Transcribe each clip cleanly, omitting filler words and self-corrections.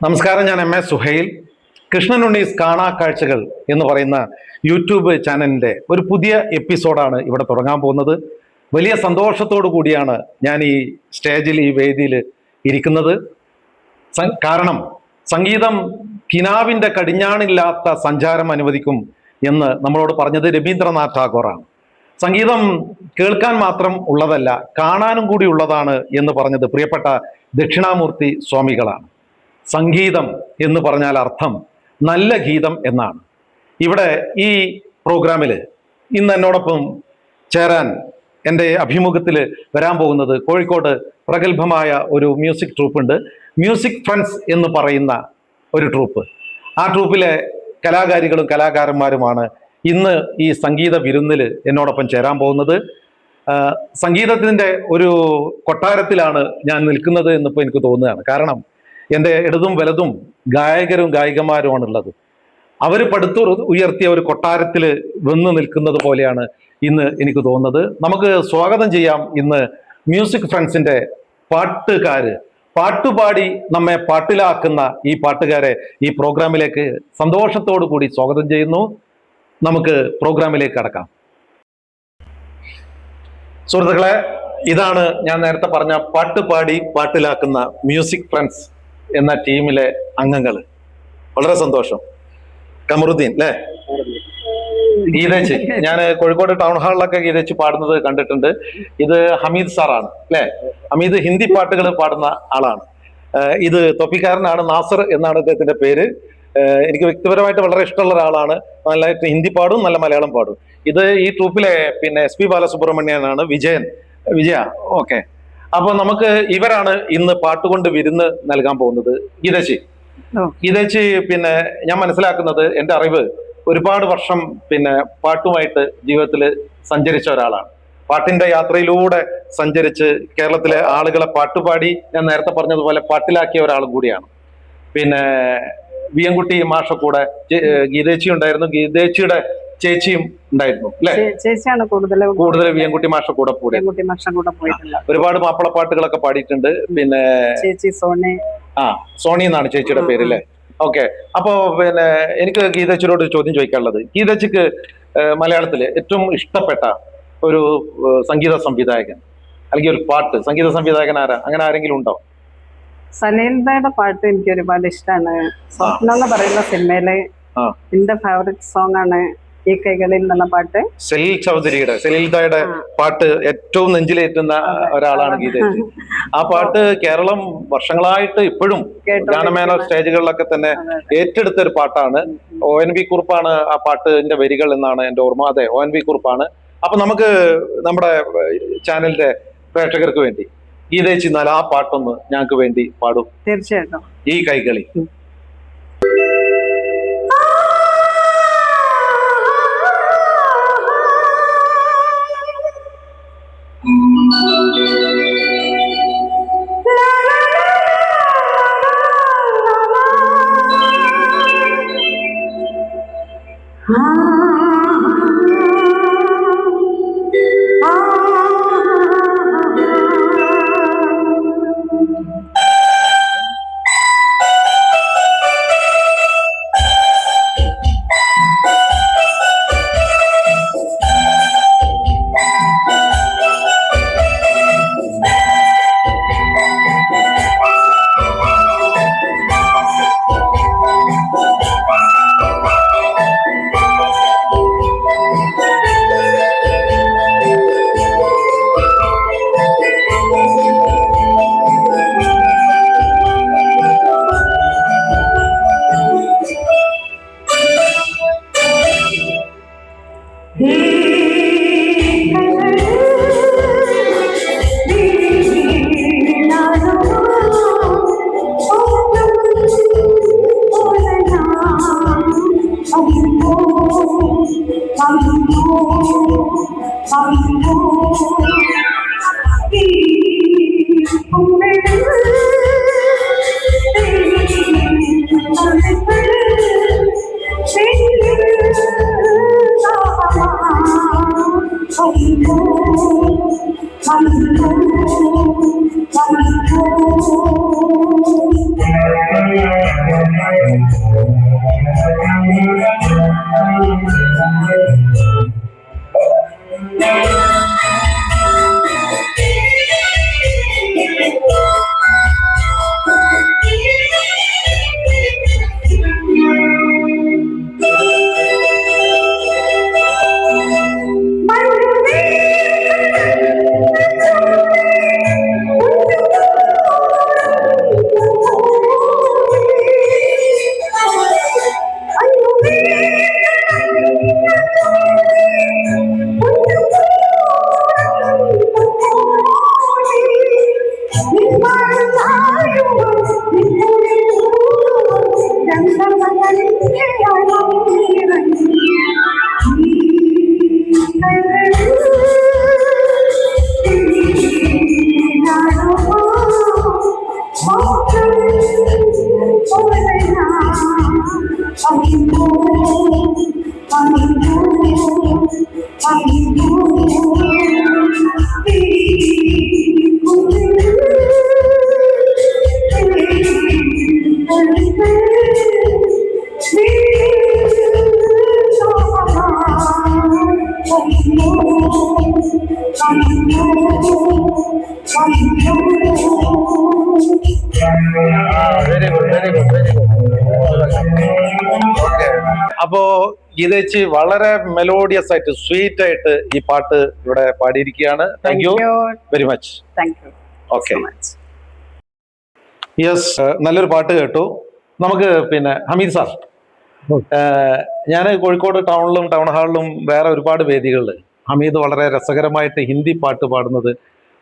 നമസ്കാരം, ഞാൻ M A Suhail. കൃഷ്ണനുണ്ണീസ് കാണാ കാഴ്ചകൾ എന്ന് പറയുന്ന യൂട്യൂബ് ചാനലിൻ്റെ ഒരു പുതിയ എപ്പിസോഡാണ് ഇവിടെ തുടങ്ങാൻ പോകുന്നത്. വലിയ സന്തോഷത്തോടു കൂടിയാണ് ഞാൻ ഈ സ്റ്റേജിൽ, ഈ വേദിയിൽ ഇരിക്കുന്നത്. കാരണം സംഗീതം കിനാവിൻ്റെ കടിഞ്ഞാണില്ലാത്ത സഞ്ചാരം അനുവദിക്കും എന്ന് നമ്മളോട് പറഞ്ഞത് രവീന്ദ്രനാഥ് ടാഗോറാണ്. സംഗീതം കേൾക്കാൻ മാത്രം ഉള്ളതല്ല, കാണാനും കൂടി ഉള്ളതാണ് എന്ന് പറഞ്ഞത് പ്രിയപ്പെട്ട ദക്ഷിണാമൂർത്തി സ്വാമികളാണ്. സംഗീതം എന്ന് പറഞ്ഞാൽ അർത്ഥം നല്ല ഗീതം എന്നാണ്. ഇവിടെ ഈ പ്രോഗ്രാമിൽ ഇന്ന് എന്നോടൊപ്പം ചേരാൻ എൻ്റെ അഭിമുഖത്തിൽ വരാൻ പോകുന്നത് കോഴിക്കോട് പ്രഗത്ഭമായ ഒരു മ്യൂസിക് ട്രൂപ്പുണ്ട്, മ്യൂസിക് ഫ്രണ്ട്സ് എന്ന് പറയുന്ന ഒരു ട്രൂപ്പ്. ആ ട്രൂപ്പിലെ കലാകാരികളും കലാകാരന്മാരുമാണ് ഇന്ന് ഈ സംഗീത വിരുന്നിൽ എന്നോടൊപ്പം ചേരാൻ പോകുന്നത്. സംഗീതത്തിൻ്റെ ഒരു കൊട്ടാരത്തിലാണ് ഞാൻ നിൽക്കുന്നത് എന്നിപ്പോൾ എനിക്ക് തോന്നുകയാണ്. കാരണം എൻ്റെ ഇടതും വലതും ഗായകരും ഗായികമാരുമാണുള്ളത്. അവർ പടുത്തു ഉയർത്തിയ ഒരു കൊട്ടാരത്തിൽ വന്ന് നിൽക്കുന്നത് പോലെയാണ് ഇന്ന് എനിക്ക് തോന്നുന്നത്. നമുക്ക് സ്വാഗതം ചെയ്യാം ഇന്ന് മ്യൂസിക് ഫ്രണ്ട്സിൻ്റെ പാട്ടുപാടി നമ്മെ പാട്ടിലാക്കുന്ന ഈ പാട്ടുകാരെ ഈ പ്രോഗ്രാമിലേക്ക് സന്തോഷത്തോടു കൂടി സ്വാഗതം ചെയ്യുന്നു. നമുക്ക് പ്രോഗ്രാമിലേക്ക് കടക്കാം. സുഹൃത്തുക്കളെ, ഇതാണ് ഞാൻ നേരത്തെ പറഞ്ഞ പാട്ടുപാടി പാട്ടിലാക്കുന്ന മ്യൂസിക് ഫ്രണ്ട്സ് എന്ന ടീമിലെ അംഗങ്ങൾ. വളരെ സന്തോഷം. കമറുദ്ദീൻ അല്ലേ? ഗീതേച്ച്, ഞാൻ കോഴിക്കോട് ടൗൺ ഹാളിലൊക്കെ ഗീതേച്ച് പാടുന്നത് കണ്ടിട്ടുണ്ട്. ഇത് ഹമീദ് സാറാണ് അല്ലേ? ഹമീദ് ഹിന്ദി പാട്ടുകൾ പാടുന്ന ആളാണ്. ഇത് തൊപ്പിക്കാരനാണ്, നാസർ എന്നാണ് ഇദ്ദേഹത്തിന്റെ പേര്. എനിക്ക് വ്യക്തിപരമായിട്ട് വളരെ ഇഷ്ടമുള്ള ഒരാളാണ്. നല്ലതായിട്ട് ഹിന്ദി പാടും, നല്ല മലയാളം പാടും. ഇത് ഈ ട്രൂപ്പിലെ SP ബാലസുബ്രഹ്മണ്യനാണ്. വിജയ. ഓക്കെ. അപ്പൊ നമുക്ക് ഇവരാണ് ഇന്ന് പാട്ടുകൊണ്ട് വിരുന്ന് നൽകാൻ പോകുന്നത്. ഗീതേച്ചി ഞാൻ മനസ്സിലാക്കുന്നത്, എൻ്റെ അറിവ്, ഒരുപാട് വർഷം പാട്ടുമായിട്ട് ജീവിതത്തിൽ സഞ്ചരിച്ച ഒരാളാണ്. പാട്ടിന്റെ യാത്രയിലൂടെ സഞ്ചരിച്ച് കേരളത്തിലെ ആളുകളെ പാട്ടുപാടി, ഞാൻ നേരത്തെ പറഞ്ഞതുപോലെ പാട്ടിലാക്കിയ ഒരാളും കൂടിയാണ്. വിയൻകുട്ടി മാഷ കൂടെ ഗീതേച്ചി ഉണ്ടായിരുന്നു, ഗീതേച്ചിയുടെ ചേച്ചിയും ഉണ്ടായിരുന്നു അല്ലെ? ചേച്ചിയാണ് കൂടുതൽ വിയൻകുട്ടി മാഷ കൂടെ ഒരുപാട് മാപ്പിളപ്പാട്ടുകളൊക്കെ പാടിയിട്ടുണ്ട്. ചേച്ചി സോണി എന്നാണ് ചേച്ചിയുടെ പേര് അല്ലേ? ഓക്കെ. അപ്പോ എനിക്ക് ഗീതേച്ചിയോട് ഒരു ചോദ്യം ചോദിക്കാനുള്ളത്, ഗീതേച്ചിക്ക് മലയാളത്തില് ഏറ്റവും ഇഷ്ടപ്പെട്ട ഒരു സംഗീത സംവിധായകൻ അല്ലെങ്കിൽ ഒരു സംഗീത സംവിധായകൻ ആരാ? അങ്ങനെ ആരെങ്കിലും ഉണ്ടോ? സലീൽദയുടെ പാട്ട് എനിക്ക് ഒരുപാട് ഇഷ്ടമാണ്. സ്വപ്നം എന്ന് പറയുന്ന സിനിമയിലെ എന്റെ ഫേവറേറ്റ് സോങ് ആണ് ഈ കൈകളിൽ എന്നുള്ള പാട്ട്. സലീൽദയുടെ പാട്ട് ഏറ്റവും നെഞ്ചിലേറ്റുന്ന ഒരാളാണ് ഗീതേച്ചി. ആ പാട്ട് കേരളം വർഷങ്ങളായിട്ട് ഇപ്പോഴും ഗാനമേള സ്റ്റേജുകളിലൊക്കെ തന്നെ ഏറ്റെടുത്ത ഒരു പാട്ടാണ്. ONV കുറുപ്പാണ് ആ പാട്ടിന്റെ വരികൾ എന്നാണ് എൻ്റെ ഓർമ്മ. അതെ, ONV കുറുപ്പാണ്. അപ്പൊ നമുക്ക് നമ്മുടെ ചാനലിന്റെ പ്രേക്ഷകർക്ക് വേണ്ടി ഗീതേച്ചി എന്നാൽ ആ പാട്ടൊന്ന് ഞങ്ങൾക്ക് വേണ്ടി പാടും. തീർച്ചയായിട്ടും. ഈ കൈകളി. അപ്പോ ഗീതേച്ചി വളരെ മെലോഡിയസ് ആയിട്ട് സ്വീറ്റ് ആയിട്ട് ഈ പാട്ട് ഇവിടെ പാടിയിരിക്കുകയാണ്. Thank you very much. Okay, yes, നല്ലൊരു പാട്ട് കേട്ടു. നമുക്ക് പിന്നെ ഹമീദ് സാർ, ഞാൻ കോഴിക്കോട് ടൗണിലും ടൗൺ ഹാളിലും വേറെ ഒരുപാട് വേദികളിൽ ഹമീദ് വളരെ രസകരമായിട്ട് ഹിന്ദി പാട്ട് പാടുന്നത്,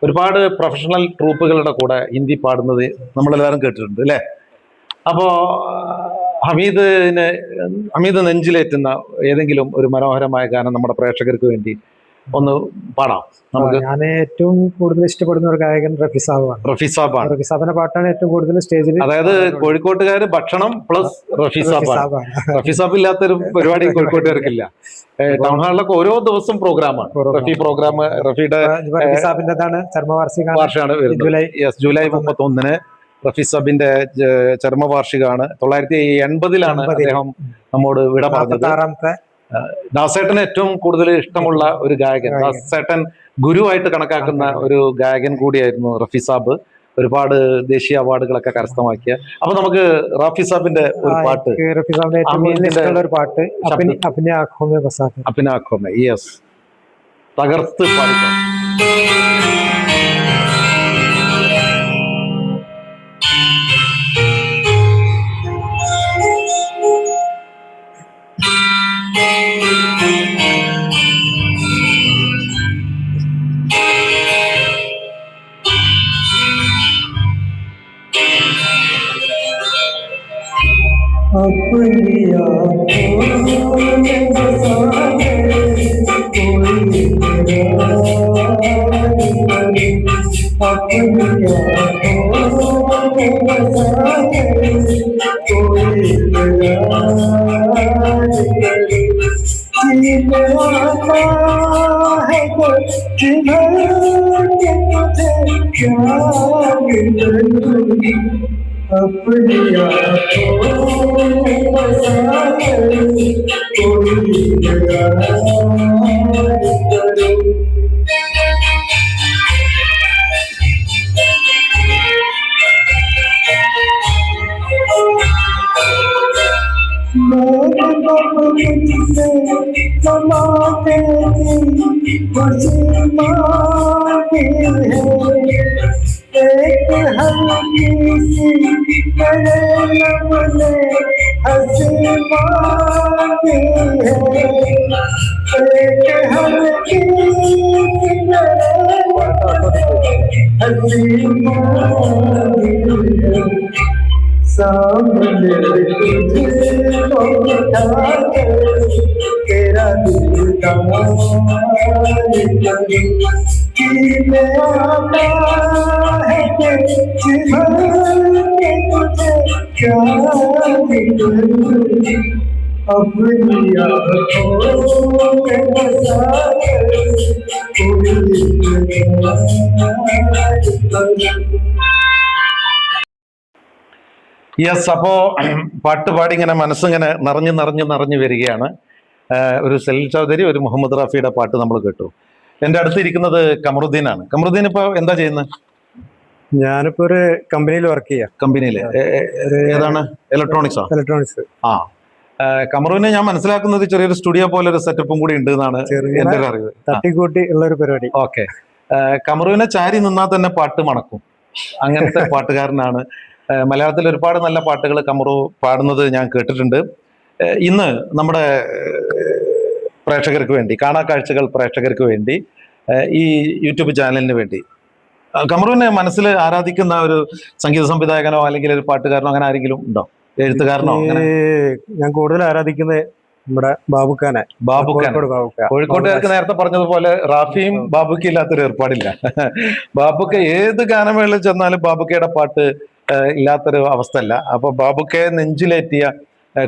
ഒരുപാട് പ്രൊഫഷണൽ ട്രൂപ്പുകളുടെ കൂടെ ഹിന്ദി പാടുന്നത് നമ്മളെല്ലാവരും കേട്ടിട്ടുണ്ട് അല്ലേ? അപ്പോൾ ഹമീദ് നെഞ്ചിലേറ്റുന്ന ഏതെങ്കിലും ഒരു മനോഹരമായ ഗാനം നമ്മുടെ പ്രേക്ഷകർക്ക് വേണ്ടി ഒന്ന് പാടാം നമുക്ക്. ഞാൻ ഏറ്റവും കൂടുതൽ ഇഷ്ടപ്പെടുന്ന ഒരു ഗായകൻ റഫി സാബാണ്. റഫി സാബിന്റെ പാട്ടാണ് ഏറ്റവും കൂടുതൽ സ്റ്റേജിൽ, അതായത് കോഴിക്കോട്ടുകാര് ഭക്ഷണം പ്ലസ് റഫി സാബാണ്. റഫി സാബ് ഇല്ലാത്തൊരു പരിപാടി കോഴിക്കോട്ടുകാർക്കില്ല. ടൗൺ ഹാളിലൊക്കെ ഓരോ ദിവസം പ്രോഗ്രാമാണ്. റഫിയുടെ റഫി സാബിന്റെതാണ് ചരമവാർഷികമാണ് ജൂലൈ 31 റഫി സാബിന്റെ ചരമവാർഷികമാണ്. 1980 അദ്ദേഹം നമ്മോട് വിട പറഞ്ഞത്. ദാസേട്ടന് ഏറ്റവും കൂടുതൽ ഇഷ്ടമുള്ള ഒരു ഗായകൻ, ദാസേട്ടൻ ഗുരുവായിട്ട് കണക്കാക്കുന്ന ഒരു ഗായകൻ കൂടിയായിരുന്നു റഫി സാബ്. ഒരുപാട് ദേശീയ അവാർഡുകളൊക്കെ കരസ്ഥമാക്കിയ. അപ്പൊ നമുക്ക് റഫി സാബിന്റെ ഒരു പാട്ട്, റഫി സാബിന്റെ ഏറ്റവും ഇഷ്ടമുള്ള ഒരു പാട്ട് അപ്നെ ആँखों में, യെസ്, തകർത്ത് പാടിക്കോ. अपनी आँखों में बसा है कोई इकरार करे, अपनी आँखों में बसा है कोई इकरार करे, जीने आता है तो जिधर के तुझे प्यार करे, अपनी आँखों में बसा है कोई इकरार करे। मेरे गम तुझसे समाते की खुशी मांगी है, एक हल्की सी मेरे लब ने हंसी मांगी है, एक हल्की सी मेरे हंसी मांगी है, सामने तुझको बिठा कर तेरा दिल जीने आता है कि जिधर के तुझे प्यार करे, अपनी आँखों में बसा कर कोई इकरार करे। യെസ്, അപ്പോ പാട്ട് പാടി ഇങ്ങനെ മനസ്സിങ്ങനെ നിറഞ്ഞു വരികയാണ്. ഒരു സലീൽ ചൗധരി, ഒരു മുഹമ്മദ് റാഫിയുടെ പാട്ട് നമ്മൾ കേട്ടു. എൻ്റെ അടുത്തിരിക്കുന്നത് കമറുദ്ദീനാണ്. കമറുദ്ദീൻ ഇപ്പൊ എന്താ ചെയ്യുന്നത്? ഞാനിപ്പോ ഒരു കമ്പനിയിൽ വർക്ക് ചെയ്യാം. കമ്പനിയിൽ ഏതാണ്? ഇലക്ട്രോണിക്സ്. ആ, കമറുവിനെ ഞാൻ മനസ്സിലാക്കുന്നത് ചെറിയൊരു സ്റ്റുഡിയോ പോലെ ഒരു സെറ്റപ്പും കൂടി ഉണ്ട് എന്നാണ് എൻ്റെ ഒരു അറിവ്. തട്ടിക്കൂട്ടി ഉള്ള ഒരു പരിപാടി. ഓക്കെ, കമറുവിനെ ചാരി നിന്നാൽ തന്നെ പാട്ട് മണക്കും, അങ്ങനത്തെ പാട്ടുകാരനാണ്. മലയാളത്തിൽ ഒരുപാട് നല്ല പാട്ടുകൾ കമറു പാടുന്നത് ഞാൻ കേട്ടിട്ടുണ്ട്. ഇന്ന് നമ്മുടെ പ്രേക്ഷകർക്ക് വേണ്ടി, കാണാക്കാഴ്ചകൾ പ്രേക്ഷകർക്ക് വേണ്ടി, ഈ യൂട്യൂബ് ചാനലിന് വേണ്ടി കമറുവിനെ മനസ്സിൽ ആരാധിക്കുന്ന ഒരു സംഗീത സംവിധായകനോ അല്ലെങ്കിൽ ഒരു പാട്ടുകാരനോ അങ്ങനെ ആരെങ്കിലും ഉണ്ടോ? എഴുത്തുകാരനോ? ഞാൻ കൂടുതൽ ആരാധിക്കുന്നത് നമ്മുടെ ബാബുഖാനെ. കോഴിക്കോട്ടുകാർക്ക് നേരത്തെ പറഞ്ഞതുപോലെ റാഫിയും ബാബുക്കും ഇല്ലാത്തൊരു ഏർപ്പാടില്ല. ബാബുക്ക ഏത് ഗാനമേളയിൽ ചെന്നാലും ബാബുക്കയുടെ പാട്ട് ഇല്ലാത്തൊരു അവസ്ഥയല്ല. അപ്പൊ ബാബുക്കയെ നെഞ്ചിലേറ്റിയ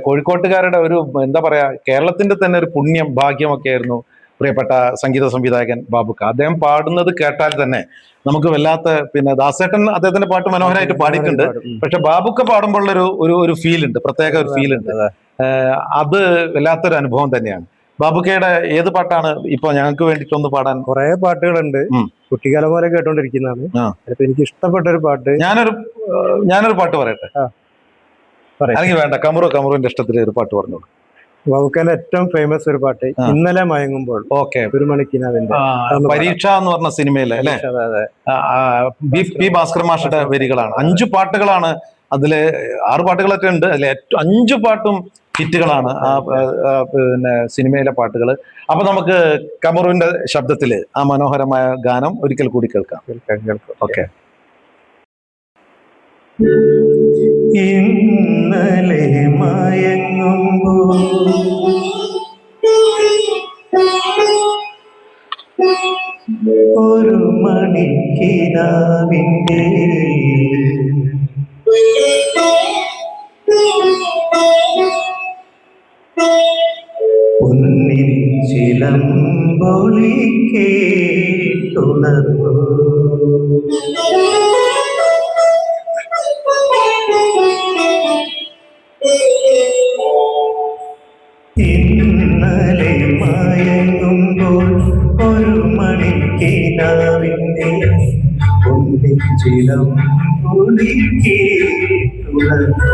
കോഴിക്കോട്ടുകാരുടെ ഒരു എന്താ പറയാ, കേരളത്തിന്റെ തന്നെ ഒരു പുണ്യം ഭാഗ്യമൊക്കെ ആയിരുന്നു പ്രിയപ്പെട്ട സംഗീത സംവിധായകൻ ബാബുക്ക. അദ്ദേഹം പാടുന്നത് കേട്ടാൽ തന്നെ നമുക്ക് വല്ലാത്ത, പിന്നെ ദാസേട്ടൻ അദ്ദേഹത്തിന്റെ പാട്ട് മനോഹരമായിട്ട് പാടിയിട്ടുണ്ട്. പക്ഷെ ബാബുക്ക പാടുമ്പോഴുള്ളൊരു ഒരു ഫീൽ ഉണ്ട്, പ്രത്യേക ഒരു ഫീൽ ഉണ്ട്. അത് വല്ലാത്തൊരു അനുഭവം തന്നെയാണ്. ബാബുക്കയുടെ ഏത് പാട്ടാണ് ഇപ്പൊ ഞങ്ങൾക്ക് വേണ്ടിയിട്ടൊന്ന് പാടാൻ? കുറെ പാട്ടുകളുണ്ട്, കുട്ടിക്കാലം പോലെ കേട്ടോണ്ടിരിക്കുന്നതാണ്. എനിക്ക് ഇഷ്ടപ്പെട്ട ഒരു പാട്ട് ഞാനൊരു പാട്ട് പറയട്ടെ? അല്ലെങ്കിൽ വേണ്ട, കമറുവിന്റെ ഇഷ്ടത്തിൽ ഒരു പാട്ട് പറഞ്ഞോളൂ. വൗക്കന്റെ ഏറ്റവും ഫേമസ് ഒരു പാട്ട് ഇന്നലെ മയങ്ങുമ്പോൾ. ഓക്കെ, ഒരു മണിക്കിനാവിന്റെ പരീക്ഷ എന്ന് പറഞ്ഞ സിനിമയിലെ അല്ലെ, അതെ പി ഭാസ്കർ മാഷയുടെ വരികളാണ്. 5 പാട്ടുകളാണ് അതില്, 6 പാട്ടുകളൊക്കെ ഉണ്ട്, അതിലെ 5 പാട്ടും ഹിറ്റുകളാണ് പിന്നെ സിനിമയിലെ പാട്ടുകൾ. അപ്പൊ നമുക്ക് കമറുവിന്റെ ശബ്ദത്തില് ആ മനോഹരമായ ഗാനം ഒരിക്കൽ കൂടി കേൾക്കാം. ഓക്കെ. ഇന്നലെ മയങ്ങുമ്പോൾ ഒരു മണിക്കിനാവിന്റെ പൊന്നിൻ ചിലമ്പൊലി കേട്ടുണർന്നു. ഇന്നലെ മയങ്ങുമ്പോൾ ഒരു മണിക്കിനാവിന്റെ പൊന്നിൻ ചിലമ്പൊലി കേട്ടുണർന്നു.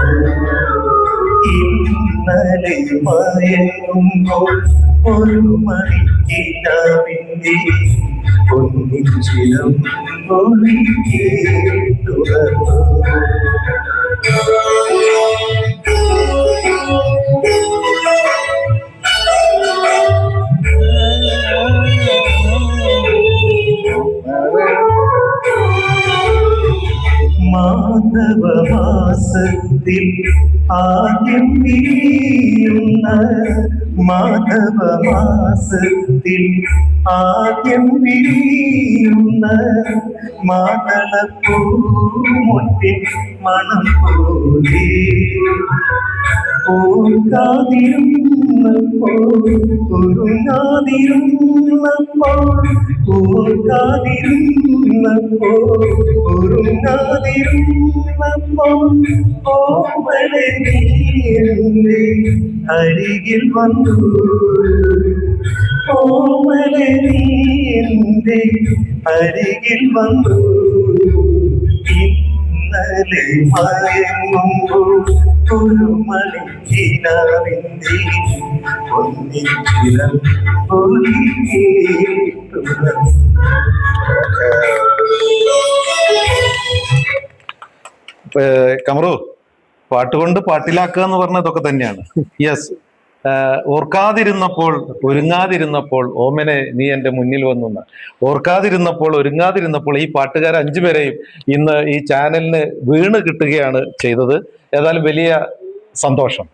ഇന്നലെ മയങ്ങുമ്പോൾ ഒരു മണിക്കിനാവിന്റെ പൊന്നിൻ ചിലമ്പൊലി കേട്ടുണർന്നു. മാധവമാസത്തിൽ ആദ്യം വിരിയുന്ന, മാധവമാസത്തിൽ ആദ്യം വിരിയുന്ന മാതളപ്പൂമുട്ടിൻ മണം പോലെ ഓർക്കാതിരുന്നപ്പോൾ, ഉറങ്ങാതിരുന്നപ്പോൾ, ഓർക്കാതിരുന്നപ്പോൾ, ഉറങ്ങാതിരുന്നപ്പോൾ ഓമനെ നീ എന്റെ അരികിൽ വന്നു. ഓമനെ നീ എന്റെ അരികിൽ വന്നു. ഇന്നലെ മയങ്ങുമ്പോൾ ഒരു മണിക്കിനാവിന്റെ പൊന്നിൻ ചിലമ്പൊലി കേട്ടുണർന്നു. കമറു, പാട്ടുകൊണ്ട് പാട്ടിലാക്കുക എന്ന് പറഞ്ഞ ഇതൊക്കെ തന്നെയാണ്. യെസ്, ഓർക്കാതിരുന്നപ്പോൾ ഒരുങ്ങാതിരുന്നപ്പോൾ ഓമനെ നീ എൻ്റെ മുന്നിൽ വന്നു. ഓർക്കാതിരുന്നപ്പോൾ ഒരുങ്ങാതിരുന്നപ്പോൾ ഈ പാട്ടുകാർ 5 പേരെയും ഇന്ന് ഈ ചാനലിന് വീണ് കിട്ടുകയാണ് ചെയ്തത്. ഏതായാലും വലിയ സന്തോഷം.